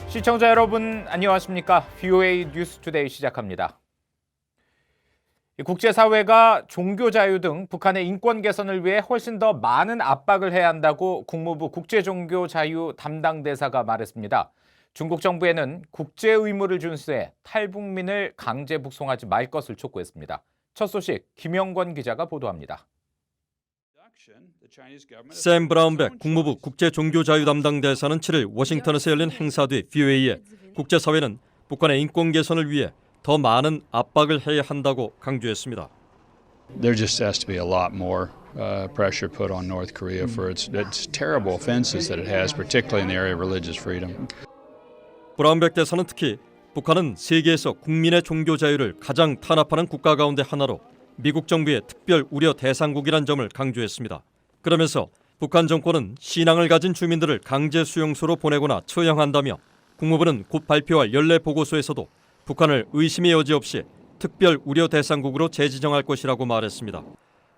시청자 여러분 안녕하십니까? VOA 뉴스 투데이 시작합니다. 국제사회가 종교 자유 등 북한의 인권 개선을 위해 훨씬 더 많은 압박을 해야 한다고 국무부 국제종교자유 담당 대사가 말했습니다. 중국 정부에는 국제 의무를 준수해 탈북민을 강제 북송하지 말 것을 촉구했습니다. 첫 소식 김영권 기자가 보도합니다. 샘 브라운백 국무부 국제종교자유 담당 대사는 7일 워싱턴에서 열린 행사 뒤 VOA에 국제사회는 북한의 인권 개선을 위해 더 많은 압박을 해야 한다고 강조했습니다. There just has to be a lot more pressure put on North Korea for its terrible offenses that it has, particularly in the area of religious freedom. 브라운백 대사는 특히 북한은 세계에서 국민의 종교 자유를 가장 탄압하는 국가 가운데 하나로 미국 정부의 특별 우려 대상국이란 점을 강조했습니다. 그러면서 북한 정권은 신앙을 가진 주민들을 강제 수용소로 보내거나 처형한다며 국무부는 곧 발표할 연례 보고서에서도 북한을 의심의 여지 없이 특별 우려 대상국으로 재지정할 것이라고 말했습니다.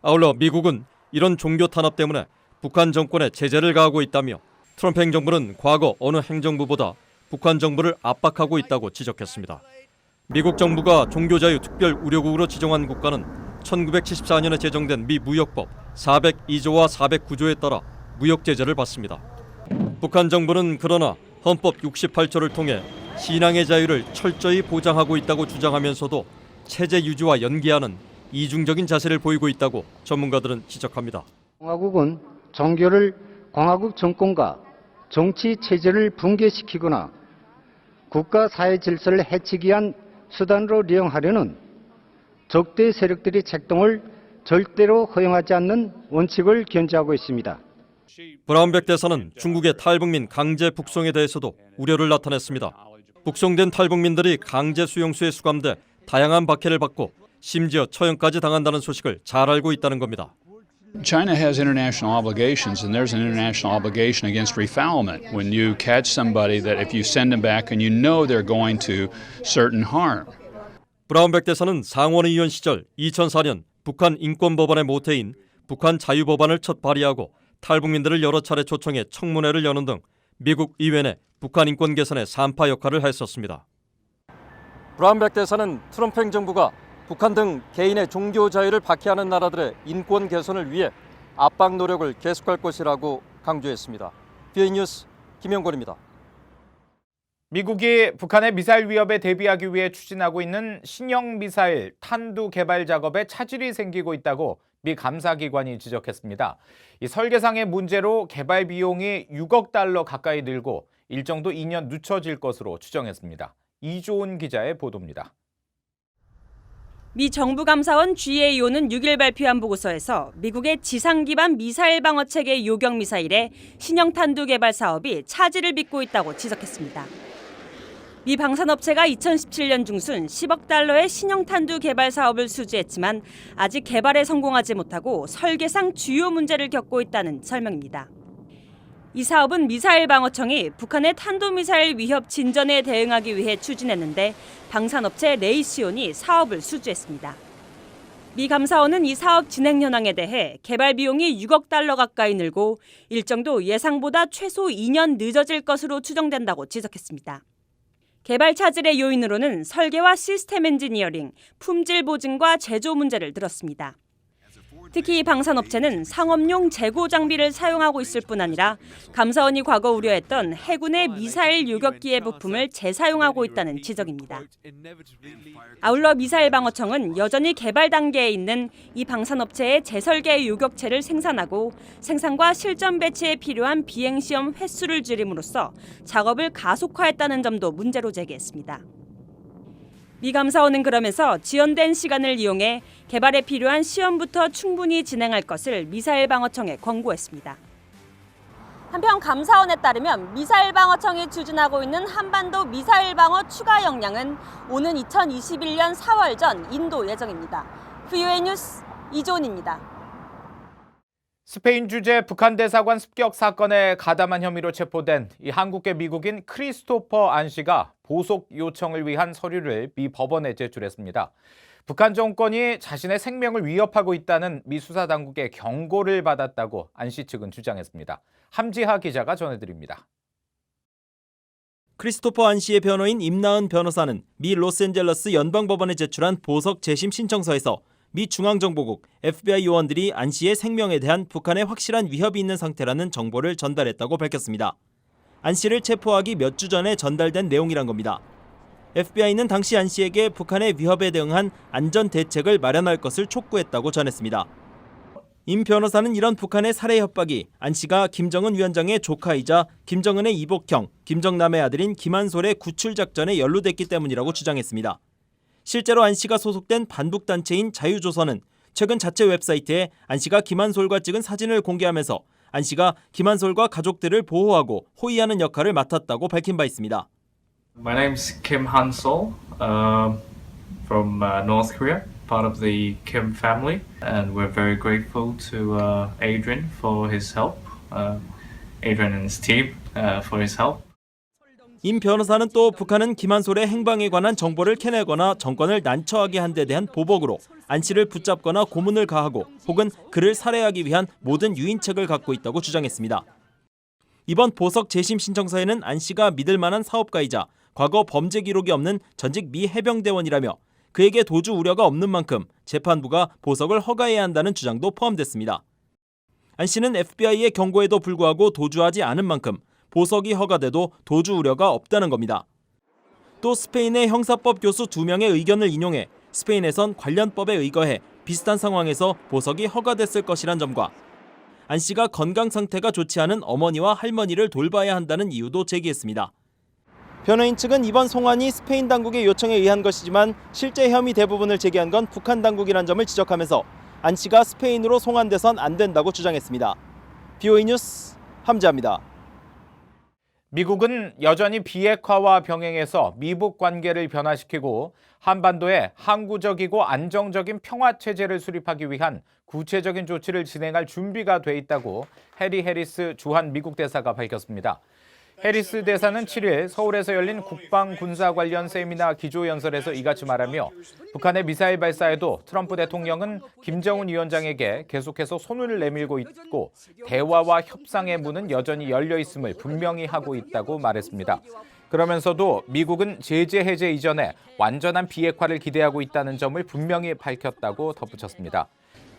아울러 미국은 이런 종교 탄압 때문에 북한 정권에 제재를 가하고 있다며 트럼프 행정부는 과거 어느 행정부보다 북한 정부를 압박하고 있다고 지적했습니다. 미국 정부가 종교자유 특별 우려국으로 지정한 국가는 1974년에 제정된 미 무역법 402조와 409조에 따라 무역 제재를 받습니다. 북한 정부는 그러나 헌법 68조를 통해 신앙의 자유를 철저히 보장하고 있다고 주장하면서도 체제 유지와 연계하는 이중적인 자세를 보이고 있다고 전문가들은 지적합니다. 공화국은 종교를 공화국 정권과 정치 체제를 붕괴시키거나 국가 사회 질서를 해치기 위한 수단으로 이용하려는 적대 세력들의 책동을 절대로 허용하지 않는 원칙을 견지하고 있습니다. 브라운백 대사는 중국의 탈북민 강제 북송에 대해서도 우려를 나타냈습니다. 북송된 탈북민들이 강제 수용소에 수감돼 다양한 박해를 받고 심지어 처형까지 당한다는 소식을 잘 알고 있다는 겁니다. China has international obligations, and there's an international obligation against refoulement. When you catch somebody that if you send them back and you know they're going to certain harm. 브라운백 대사는 상원의원 시절 2004년 북한 인권법안의 모태인 북한 자유법안을 첫 발의하고 탈북민들을 여러 차례 초청해 청문회를 여는 등 미국 의회 내 북한 인권 개선의 산파 역할을 했었습니다. 브라운백 대사는 트럼프 행정부가 북한 등 개인의 종교 자유를 박해하는 나라들의 인권 개선을 위해 압박 노력을 계속할 것이라고 강조했습니다. VOA 뉴스 김영권입니다. 미국이 북한의 미사일 위협에 대비하기 위해 추진하고 있는 신형 미사일 탄두 개발 작업에 차질이 생기고 있다고 미 감사기관이 지적했습니다. 이 설계상의 문제로 개발 비용이 6억 달러 가까이 늘고 일정도 2년 늦춰질 것으로 추정했습니다. 이조은 기자의 보도입니다. 미 정부감사원 GAO는 6일 발표한 보고서에서 미국의 지상 기반 미사일 방어 체계 요격 미사일의 신형 탄두 개발 사업이 차질을 빚고 있다고 지적했습니다. 미 방산업체가 2017년 중순 10억 달러의 신형 탄두 개발 사업을 수주했지만 아직 개발에 성공하지 못하고 설계상 주요 문제를 겪고 있다는 설명입니다. 이 사업은 미사일 방어청이 북한의 탄도미사일 위협 진전에 대응하기 위해 추진했는데 방산업체 레이시온이 사업을 수주했습니다. 미 감사원은 이 사업 진행 현황에 대해 개발 비용이 6억 달러 가까이 늘고 일정도 예상보다 최소 2년 늦어질 것으로 추정된다고 지적했습니다. 개발 차질의 요인으로는 설계와 시스템 엔지니어링, 품질 보증과 제조 문제를 들었습니다. 특히 이 방산업체는 상업용 재고 장비를 사용하고 있을 뿐 아니라 감사원이 과거 우려했던 해군의 미사일 요격기의 부품을 재사용하고 있다는 지적입니다. 아울러 미사일 방어청은 여전히 개발 단계에 있는 이 방산업체의 재설계 요격체를 생산하고 생산과 실전 배치에 필요한 비행시험 횟수를 줄임으로써 작업을 가속화했다는 점도 문제로 제기했습니다. 미 감사원은 그러면서 지연된 시간을 이용해 개발에 필요한 시험부터 충분히 진행할 것을 미사일 방어청에 권고했습니다. 한편 감사원에 따르면 미사일 방어청이 추진하고 있는 한반도 미사일 방어 추가 역량은 오는 2021년 4월 전 인도 예정입니다. VOA 뉴스 이조은입니다. 스페인 주재 북한 대사관 습격 사건에 가담한 혐의로 체포된 이 한국계 미국인 크리스토퍼 안 씨가 보석 요청을 위한 서류를 미 법원에 제출했습니다. 북한 정권이 자신의 생명을 위협하고 있다는 미 수사당국의 경고를 받았다고 안 씨 측은 주장했습니다. 함지하 기자가 전해드립니다. 크리스토퍼 안 씨의 변호인 임나은 변호사는 미 로스앤젤레스 연방법원에 제출한 보석 재심 신청서에서 미 중앙정보국 FBI 요원들이 안 씨의 생명에 대한 북한의 확실한 위협이 있는 상태라는 정보를 전달했다고 밝혔습니다. 안 씨를 체포하기 몇 주 전에 전달된 내용이란 겁니다. FBI는 당시 안 씨에게 북한의 위협에 대응한 안전 대책을 마련할 것을 촉구했다고 전했습니다. 임 변호사는 이런 북한의 살해 협박이 안 씨가 김정은 위원장의 조카이자 김정은의 이복형, 김정남의 아들인 김한솔의 구출 작전에 연루됐기 때문이라고 주장했습니다. 실제로 안 씨가 소속된 반북 단체인 자유조선은 최근 자체 웹사이트에 안 씨가 김한솔과 찍은 사진을 공개하면서 안 씨가 김한솔과 가족들을 보호하고 호위하는 역할을 맡았다고 밝힌 바 있습니다. My name is Kim Han-sol from North Korea, part of the Kim family, and we're very grateful to Adrian for his help, Adrian and his team for his help. 임 변호사는 또 북한은 김한솔의 행방에 관한 정보를 캐내거나 정권을 난처하게 한 데 대한 보복으로 안 씨를 붙잡거나 고문을 가하고 혹은 그를 살해하기 위한 모든 유인책을 갖고 있다고 주장했습니다. 이번 보석 재심 신청서에는 안 씨가 믿을 만한 사업가이자 과거 범죄 기록이 없는 전직 미 해병대원이라며 그에게 도주 우려가 없는 만큼 재판부가 보석을 허가해야 한다는 주장도 포함됐습니다. 안 씨는 FBI의 경고에도 불구하고 도주하지 않은 만큼 보석이 허가돼도 도주 우려가 없다는 겁니다. 또 스페인의 형사법 교수 2명의 의견을 인용해 스페인에선 관련 법에 의거해 비슷한 상황에서 보석이 허가됐을 것이란 점과 안 씨가 건강 상태가 좋지 않은 어머니와 할머니를 돌봐야 한다는 이유도 제기했습니다. 변호인 측은 이번 송환이 스페인 당국의 요청에 의한 것이지만 실제 혐의 대부분을 제기한 건 북한 당국이란 점을 지적하면서 안 씨가 스페인으로 송환돼선 안 된다고 주장했습니다. BOE 뉴스 함지아입니다. 미국은 여전히 비핵화와 병행해서 미북 관계를 변화시키고 한반도에 항구적이고 안정적인 평화 체제를 수립하기 위한 구체적인 조치를 진행할 준비가 돼 있다고 해리 해리스 주한 미국 대사가 밝혔습니다. 해리스 대사는 7일 서울에서 열린 국방 군사 관련 세미나 기조연설에서 이같이 말하며 북한의 미사일 발사에도 트럼프 대통령은 김정은 위원장에게 계속해서 손을 내밀고 있고 대화와 협상의 문은 여전히 열려 있음을 분명히 하고 있다고 말했습니다. 그러면서도 미국은 제재 해제 이전에 완전한 비핵화를 기대하고 있다는 점을 분명히 밝혔다고 덧붙였습니다.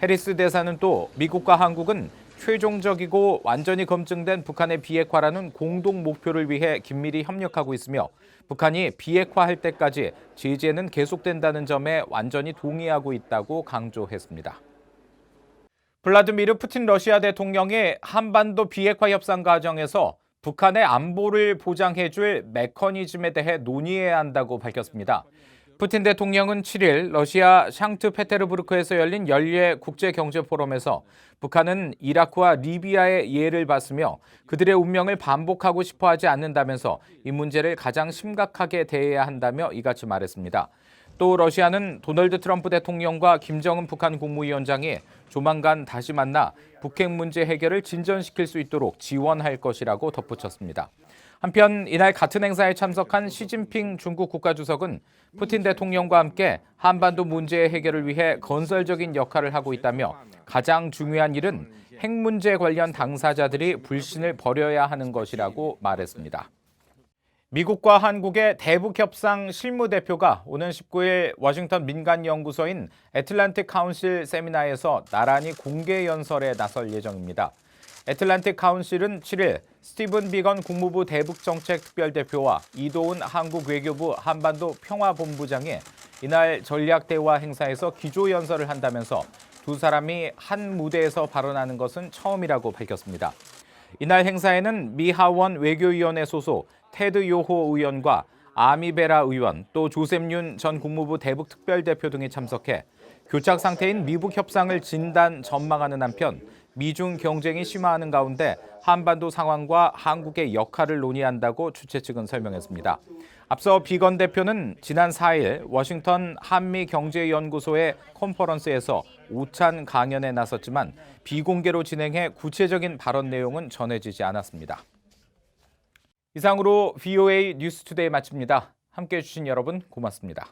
해리스 대사는 또 미국과 한국은 최종적이고 완전히 검증된 북한의 비핵화라는 공동 목표를 위해 긴밀히 협력하고 있으며 북한이 비핵화할 때까지 제재는 계속된다는 점에 완전히 동의하고 있다고 강조했습니다. 블라디미르 푸틴 러시아 대통령이 한반도 비핵화 협상 과정에서 북한의 안보를 보장해줄 메커니즘에 대해 논의해야 한다고 밝혔습니다. 푸틴 대통령은 7일 러시아 상트페테르부르크에서 열린 연례 국제경제포럼에서 북한은 이라크와 리비아의 예를 봤으며 그들의 운명을 반복하고 싶어하지 않는다면서 이 문제를 가장 심각하게 대해야 한다며 이같이 말했습니다. 또 러시아는 도널드 트럼프 대통령과 김정은 북한 국무위원장이 조만간 다시 만나 북핵 문제 해결을 진전시킬 수 있도록 지원할 것이라고 덧붙였습니다. 한편 이날 같은 행사에 참석한 시진핑 중국 국가주석은 푸틴 대통령과 함께 한반도 문제 해결을 위해 건설적인 역할을 하고 있다며 가장 중요한 일은 핵 문제 관련 당사자들이 불신을 버려야 하는 것이라고 말했습니다. 미국과 한국의 대북협상 실무대표가 오는 19일 워싱턴 민간연구소인 애틀랜틱 카운실 세미나에서 나란히 공개 연설에 나설 예정입니다. 애틀랜틱 카운실은 7일 스티븐 비건 국무부 대북정책특별대표와 이도훈 한국 외교부 한반도 평화본부장이 이날 전략대화 행사에서 기조연설을 한다면서 두 사람이 한 무대에서 발언하는 것은 처음이라고 밝혔습니다. 이날 행사에는 미 하원 외교위원회 소속 테드 요호 의원과 아미베라 의원, 또 조셉 윤 전 국무부 대북특별대표 등이 참석해 교착 상태인 미북 협상을 진단 전망하는 한편 미중 경쟁이 심화하는 가운데 한반도 상황과 한국의 역할을 논의한다고 주최 측은 설명했습니다. 앞서 비건 대표는 지난 4일 워싱턴 한미경제연구소의 컨퍼런스에서 오찬 강연에 나섰지만 비공개로 진행해 구체적인 발언 내용은 전해지지 않았습니다. 이상으로 VOA 뉴스투데이 마칩니다. 함께해 주신 여러분 고맙습니다.